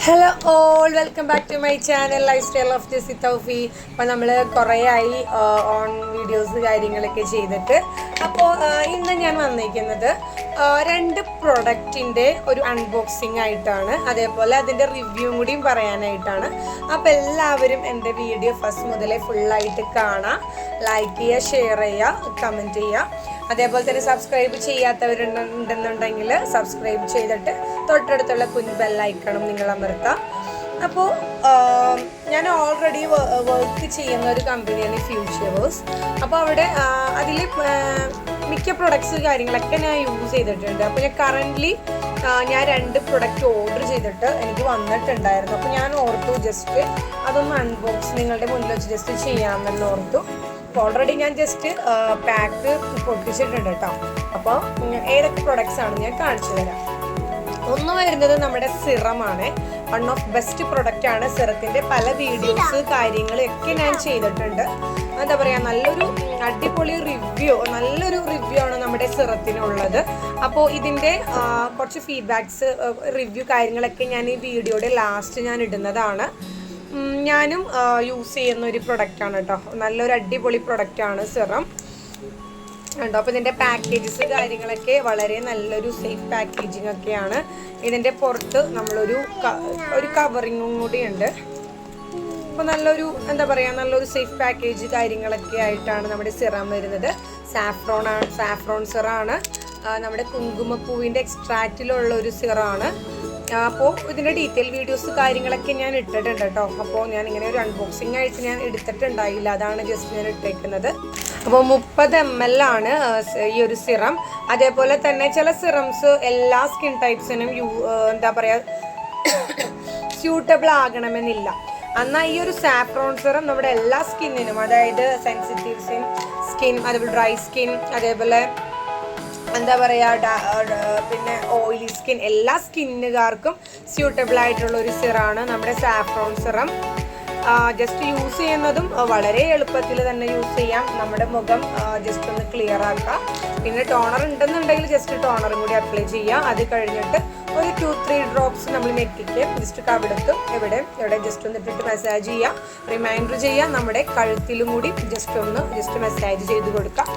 Hello all, welcome back to my channel lifestyle of Jessy Thoufi. അപ്പോൾ നമ്മൾ കുറേ ആയി ഓൺ വീഡിയോസ് കാര്യങ്ങളൊക്കെ ചെയ്തിട്ട്. അപ്പോൾ ഇന്ന് ഞാൻ വന്നിരിക്കുന്നത് രണ്ട് പ്രൊഡക്റ്റിൻ്റെ ഒരു അൺബോക്സിങ് ആയിട്ടാണ്, അതേപോലെ അതിൻ്റെ റിവ്യൂവും കൂടിയും പറയാനായിട്ടാണ്. അപ്പോൾ എല്ലാവരും എൻ്റെ വീഡിയോ ഫസ്റ്റ് മുതലേ ഫുള്ളായിട്ട് കാണാം, ലൈക്ക് ചെയ്യുക, ഷെയർ ചെയ്യുക, കമൻറ്റ് ചെയ്യുക. അതേപോലെ തന്നെ സബ്സ്ക്രൈബ് ചെയ്യാത്തവരുണ്ടെന്നുണ്ടെങ്കിൽ സബ്സ്ക്രൈബ് ചെയ്തിട്ട് തൊട്ടടുത്തുള്ള കുഞ്ഞ് ബെല്ലൈക്കണം നിങ്ങൾ അമർത്താം. അപ്പോൾ ഞാൻ ഓൾറെഡി വർക്ക് ചെയ്യുന്ന ഒരു കമ്പനിയാണ് ഫ്യൂച്ചേഴ്സ്. അപ്പോൾ അവിടെ അതിൽ മിക്ക പ്രൊഡക്ട്സ് കാര്യങ്ങളൊക്കെ ഞാൻ യൂസ് ചെയ്തിട്ടുണ്ട്. അപ്പോൾ ഞാൻ കറൻ്റ്ലി ഞാൻ രണ്ട് പ്രൊഡക്റ്റ് ഓർഡർ ചെയ്തിട്ട് എനിക്ക് വന്നിട്ടുണ്ടായിരുന്നു. അപ്പോൾ ഞാൻ ഓർത്തു ജസ്റ്റ് അതൊന്ന് അൺബോക്സ് നിങ്ങളുടെ മുന്നിൽ വെച്ച് ജസ്റ്റ് ചെയ്യാമെന്ന് ഓർത്തു. ഓൾറെഡി ഞാൻ ജസ്റ്റ് പാക്ക് പൊട്ടിച്ചിട്ടുണ്ട് കേട്ടോ. അപ്പോൾ ഏതൊക്കെ പ്രൊഡക്ട്സ് ആണ് ഞാൻ കാണിച്ചു തരാം. ഒന്ന് വരുന്നത് നമ്മുടെ സിറമാണ്. വൺ ഓഫ് ബെസ്റ്റ് പ്രൊഡക്റ്റ് ആണ്. സിറത്തിൻ്റെ പല വീഡിയോസ് കാര്യങ്ങളൊക്കെ ഞാൻ ചെയ്തിട്ടുണ്ട്. എന്താ പറയുക, നല്ലൊരു അടിപൊളി നല്ലൊരു റിവ്യൂ ആണ് നമ്മുടെ സിറത്തിനുള്ളത്. അപ്പോൾ ഇതിൻ്റെ കുറച്ച് ഫീഡ്ബാക്സ് റിവ്യൂ കാര്യങ്ങളൊക്കെ ഞാൻ ഈ വീഡിയോയുടെ ലാസ്റ്റ് ഞാൻ ഇടുന്നതാണ്. ഞാനും യൂസ് ചെയ്യുന്ന ഒരു പ്രൊഡക്റ്റാണ് കേട്ടോ. നല്ലൊരു അടിപൊളി പ്രൊഡക്റ്റാണ് സിറം ഉണ്ടോ. അപ്പോൾ ഇതിൻ്റെ പാക്കേജസ് കാര്യങ്ങളൊക്കെ വളരെ നല്ലൊരു സേഫ് പാക്കേജിങ് ഒക്കെയാണ്. ഇതിൻ്റെ പുറത്ത് നമ്മളൊരു കവറിങ്ങും കൂടി ഉണ്ട്. അപ്പോൾ എന്താ പറയുക, നല്ലൊരു സേഫ് പാക്കേജ് കാര്യങ്ങളൊക്കെ ആയിട്ടാണ് നമ്മുടെ സിറം വരുന്നത്. സാഫ്രോൺ സിറാണ്. നമ്മുടെ കുങ്കുമപ്പൂവിൻ്റെ എക്സ്ട്രാക്റ്റിലുള്ള ഒരു സിറാണ്. അപ്പോൾ ഇതിൻ്റെ ഡീറ്റെയിൽ വീഡിയോസ് കാര്യങ്ങളൊക്കെ ഞാൻ ഇട്ടിട്ടുണ്ട് കേട്ടോ. അപ്പോൾ ഞാൻ ഇങ്ങനെ ഒരു അൺബോക്സിംഗ് ആയിട്ട് ഞാൻ എടുത്തിട്ടുണ്ടായില്ല, അതാണ് ജസ്റ്റ് ഞാൻ ഇട്ടേക്കുന്നത്. അപ്പോൾ 30 ml ആണ് ഈ ഒരു സിറം. അതേപോലെ തന്നെ ചില സിറംസ് എല്ലാ സ്കിൻ ടൈപ്സിനും എന്താ പറയുക സ്യൂട്ടബിൾ ആകണമെന്നില്ല. എന്നാൽ ഈ ഒരു സാഫ്രോൺ സിറം നമ്മുടെ എല്ലാ സ്കിന്നിനും, അതായത് സെൻസിറ്റീവ് സ്കിൻ, അതേപോലെ ഡ്രൈ സ്കിൻ, അതേപോലെ എന്താ പറയുക പിന്നെ ഓയിലി സ്കിൻ, എല്ലാ സ്കിന്നുകാർക്കും സ്യൂട്ടബിൾ ആയിട്ടുള്ള ഒരു സിറാണ് നമ്മുടെ സാഫ്രോൺ സിറം. ജസ്റ്റ് യൂസ് ചെയ്യുന്നതും വളരെ എളുപ്പത്തിൽ തന്നെ യൂസ് ചെയ്യാം. നമ്മുടെ മുഖം ജസ്റ്റ് ഒന്ന് ക്ലിയർ ആക്കുക. പിന്നെ ടോണർ ഉണ്ടെന്നുണ്ടെങ്കിൽ ജസ്റ്റ് ടോണറും കൂടി അപ്ലൈ ചെയ്യുക. അത് കഴിഞ്ഞിട്ട് ഒരു 2-3 ഡ്രോപ്സ് നമ്മൾ നെറ്റിക്ക് ജസ്റ്റ് കവിടത്തും എവിടെ ജസ്റ്റ് ഒന്ന് ഇട്ടിട്ട് മസാജ് ചെയ്യുക. റിമൈൻഡർ ചെയ്യുക. നമ്മുടെ കഴുത്തിലും കൂടി ജസ്റ്റ് മസാജ് ചെയ്ത് കൊടുക്കുക.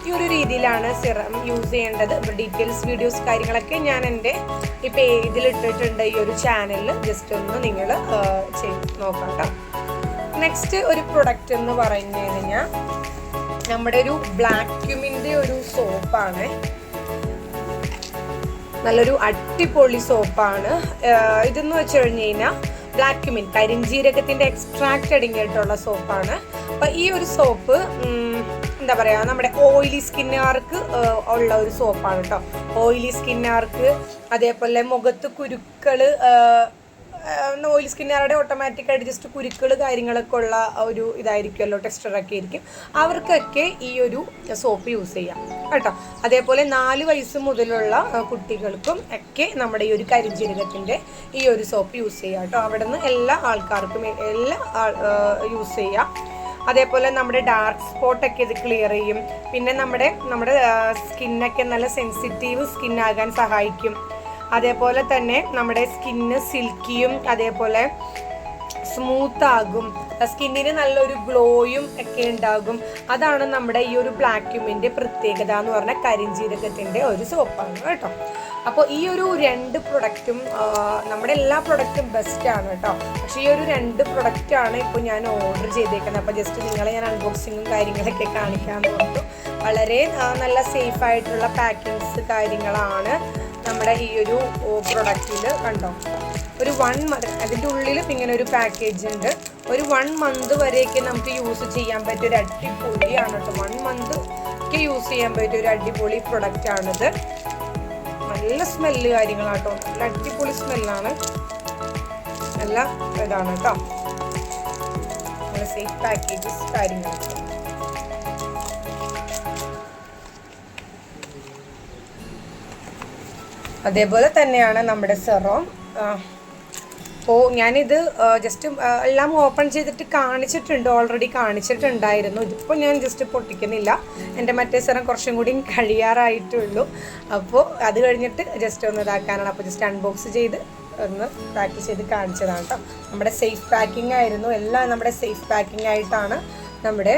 ഈ ഒരു രീതിയിലാണ് സിറം യൂസ് ചെയ്യേണ്ടത്. ഡീറ്റെയിൽസ് വീഡിയോസ് കാര്യങ്ങളൊക്കെ ഞാൻ എൻ്റെ ഈ പേജിൽ ഇട്ടിട്ടുണ്ട്, ഈ ഒരു ചാനലിൽ. ജസ്റ്റ് ഒന്ന് നിങ്ങൾ ചെയ്ത് നോക്കാം കേട്ടോ. നെക്സ്റ്റ് ഒരു പ്രൊഡക്റ്റ് എന്ന് പറഞ്ഞു കഴിഞ്ഞാൽ നമ്മുടെ ഒരു ബ്ലാക്യുമിൻ്റെ ഒരു സോപ്പാണ്. നല്ലൊരു അടിപൊളി സോപ്പാണ്. ഇതെന്ന് വെച്ച് കഴിഞ്ഞ് കഴിഞ്ഞാൽ ബ്ലാക്യുമിൻ, കരിഞ്ജീരകത്തിൻ്റെ എക്സ്ട്രാക്റ്റ് അടങ്ങിയിട്ടുള്ള സോപ്പാണ്. അപ്പോൾ ഈ ഒരു സോപ്പ് എന്താ പറയുക, നമ്മുടെ ഓയിലി സ്കിന്നുകാർക്ക് ഉള്ള ഒരു സോപ്പാണ് കേട്ടോ. ഓയിലി സ്കിന്നുകാർക്ക്, അതേപോലെ മുഖത്ത് കുരുക്കൾ, ഓയിലി സ്കിന്നുകാരുടെ ഓട്ടോമാറ്റിക്കായിട്ട് ജസ്റ്റ് കുരുക്കൾ കാര്യങ്ങളൊക്കെ ഉള്ള ഒരു ഇതായിരിക്കുമല്ലോ, ടെക്സ്ചറൊക്കെ ആയിരിക്കും. അവർക്കൊക്കെ ഈ ഒരു സോപ്പ് യൂസ് ചെയ്യാം കേട്ടോ. അതേപോലെ 4 വയസ്സ് മുതലുള്ള കുട്ടികൾക്കും ഒക്കെ നമ്മുടെ ഈ ഒരു കരിഞ്ജീരകത്തിൻ്റെ ഈ ഒരു സോപ്പ് യൂസ് ചെയ്യാം കേട്ടോ. അവിടെ നിന്ന് എല്ലാ ആൾക്കാർക്കും യൂസ് ചെയ്യാം. അതേപോലെ നമ്മുടെ ഡാർക്ക് സ്പോട്ടൊക്കെ ഇത് ക്ലിയർ ചെയ്യും. പിന്നെ നമ്മുടെ സ്കിന്നൊക്കെ നല്ല സെൻസിറ്റീവ് സ്കിന്നാകാൻ സഹായിക്കും. അതേപോലെ തന്നെ നമ്മുടെ സ്കിന്ന് സിൽക്കിയും അതേപോലെ സ്മൂത്ത് ആകും. സ്കിന്നിന് നല്ലൊരു ഗ്ലോയും ഒക്കെ ഉണ്ടാകും. അതാണ് നമ്മുടെ ഈ ഒരു ബ്ലാക്യുമിൻ്റെ പ്രത്യേകത എന്ന് പറഞ്ഞാൽ കരിഞ്ജീരകത്തിൻ്റെ ഒരു സോപ്പാണ് കേട്ടോ. അപ്പോൾ ഈ ഒരു 2 പ്രൊഡക്റ്റും നമ്മുടെ എല്ലാ പ്രൊഡക്റ്റും ബെസ്റ്റാണ് കേട്ടോ. പക്ഷേ ഈ ഒരു 2 പ്രൊഡക്റ്റാണ് ഇപ്പോൾ ഞാൻ ഓർഡർ ചെയ്തേക്കുന്നത്. അപ്പോൾ ജസ്റ്റ് നിങ്ങളെ ഞാൻ അൺബോക്സിങ്ങും കാര്യങ്ങളൊക്കെ കാണിക്കാമെന്ന് പറഞ്ഞു. വളരെ നല്ല സേഫായിട്ടുള്ള പാക്കിങ്സ് കാര്യങ്ങളാണ് നമ്മുടെ ഈ ഒരു പ്രൊഡക്റ്റിൽ കണ്ടോ. ഒരു 1 month അതിൻ്റെ ഉള്ളിലും ഇങ്ങനെ ഒരു പാക്കേജ് ഉണ്ട്. ഒരു 1 month വരെയൊക്കെ നമുക്ക് യൂസ് ചെയ്യാൻ പറ്റിയ ഒരു അടിപൊളിയാണ് കേട്ടോ. 1 month ഒക്കെ യൂസ് ചെയ്യാൻ പറ്റിയ ഒരു അടിപൊളി പ്രൊഡക്റ്റാണിത്. നല്ല സ്മെല്ല് കാര്യങ്ങളാട്ടോ, നല്ല അടിപൊളി സ്മെല്ലാണ്, നല്ല ഇതാണ് കേട്ടോ. നല്ല സേഫ് പാക്കേജസ് കാര്യങ്ങളൊക്കെ. അതേപോലെ തന്നെയാണ് നമ്മുടെ സെറം. അപ്പോൾ ഞാനിത് ജസ്റ്റ് എല്ലാം ഓപ്പൺ ചെയ്തിട്ട് ഓൾറെഡി കാണിച്ചിട്ടുണ്ടായിരുന്നു. ഇതിപ്പോൾ ഞാൻ ജസ്റ്റ് പൊട്ടിക്കുന്നില്ല. എൻ്റെ മറ്റേ സെറം കുറച്ചും കൂടി കഴിയാറായിട്ടുള്ളൂ. അപ്പോൾ അത് കഴിഞ്ഞിട്ട് ജസ്റ്റ് ഒന്ന് ഇതാക്കാനാണ്. അപ്പോൾ ജസ്റ്റ് അൺബോക്സ് ചെയ്ത് ഒന്ന് പാക്ക് ചെയ്ത് കാണിച്ചതാണ് കേട്ടോ. നമ്മുടെ സേഫ് പാക്കിംഗ് ആയിരുന്നു, എല്ലാം നമ്മുടെ സേഫ് പാക്കിംഗ് ആയിട്ടാണ് നമ്മുടെ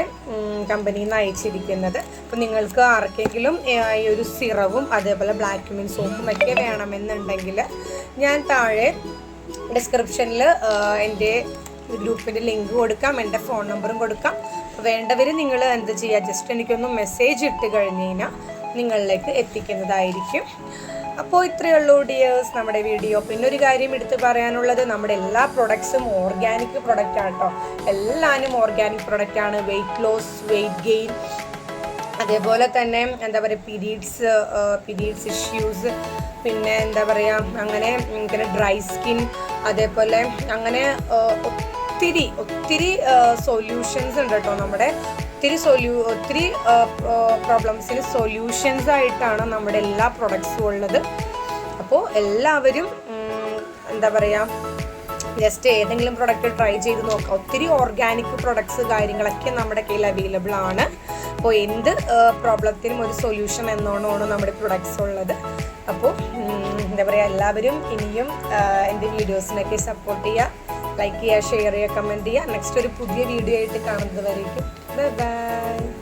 കമ്പനിയിൽ നിന്ന് അയച്ചിരിക്കുന്നത്. അപ്പോൾ നിങ്ങൾക്ക് ആർക്കെങ്കിലും ഈ ഒരു സിറവും അതേപോലെ ബ്ലാക്ക് ക്യുമിൻ സോപ്പും ഒക്കെ വേണമെന്നുണ്ടെങ്കിൽ ഞാൻ താഴെ ഡിസ്ക്രിപ്ഷനിൽ എൻ്റെ ഗ്രൂപ്പിൻ്റെ ലിങ്ക് കൊടുക്കാം, എൻ്റെ ഫോൺ നമ്പറും കൊടുക്കാം. വേണ്ടവർ നിങ്ങൾ എന്ത് ചെയ്യുക, ജസ്റ്റ് എനിക്കൊന്ന് മെസ്സേജ് ഇട്ട് കഴിഞ്ഞ് കഴിഞ്ഞാൽ നിങ്ങളിലേക്ക് എത്തിക്കുന്നതായിരിക്കും. അപ്പോൾ ഇത്രയേ ഉള്ളൂ ഡിയേഴ്സ് നമ്മുടെ വീഡിയോ. പിന്നെ ഒരു കാര്യം എടുത്ത് പറയാനുള്ളത്, നമ്മുടെ എല്ലാ പ്രൊഡക്ട്സും ഓർഗാനിക് പ്രൊഡക്റ്റാണ് കേട്ടോ. എല്ലാവരും ഓർഗാനിക് പ്രൊഡക്റ്റാണ്. വെയ്റ്റ് ലോസ്, വെയ്റ്റ് ഗെയിൻ, അതേപോലെ തന്നെ എന്താ പറയുക പീരീഡ്സ് ഇഷ്യൂസ്, പിന്നെ എന്താ പറയുക അങ്ങനെ ഇങ്ങനെ ഡ്രൈ സ്കിൻ, അതേപോലെ അങ്ങനെ ഒത്തിരി സൊല്യൂഷൻസ് ഉണ്ട് കേട്ടോ. നമ്മുടെ ഒത്തിരി പ്രോബ്ലംസിന് സൊല്യൂഷൻസ് ആയിട്ടാണ് നമ്മുടെ എല്ലാ പ്രൊഡക്ട്സും ഉള്ളത്. അപ്പോൾ എല്ലാവരും എന്താ പറയുക, ജസ്റ്റ് ഏതെങ്കിലും പ്രൊഡക്റ്റ് ട്രൈ ചെയ്ത് നോക്കാം. ഒത്തിരി ഓർഗാനിക് പ്രൊഡക്ട്സ് കാര്യങ്ങളൊക്കെ നമ്മുടെ കയ്യിൽ അവൈലബിൾ ആണ്. അപ്പോൾ എന്ത് പ്രോബ്ലത്തിനും ഒരു സൊല്യൂഷൻ എന്നോണമാണ് നമ്മുടെ പ്രൊഡക്ട്സ് ഉള്ളത്. അപ്പോൾ എന്താ പറയുക, എല്ലാവരും ഇനിയും എൻ്റെ വീഡിയോസിനൊക്കെ സപ്പോർട്ട് ചെയ്യുക, ലൈക്ക് ചെയ്യുക, ഷെയർ ചെയ്യുക, കമൻറ്റ് ചെയ്യുക. നെക്സ്റ്റ് ഒരു പുതിയ വീഡിയോ ആയിട്ട് കാണുന്നത് വരേക്കും ബൈ ബൈ.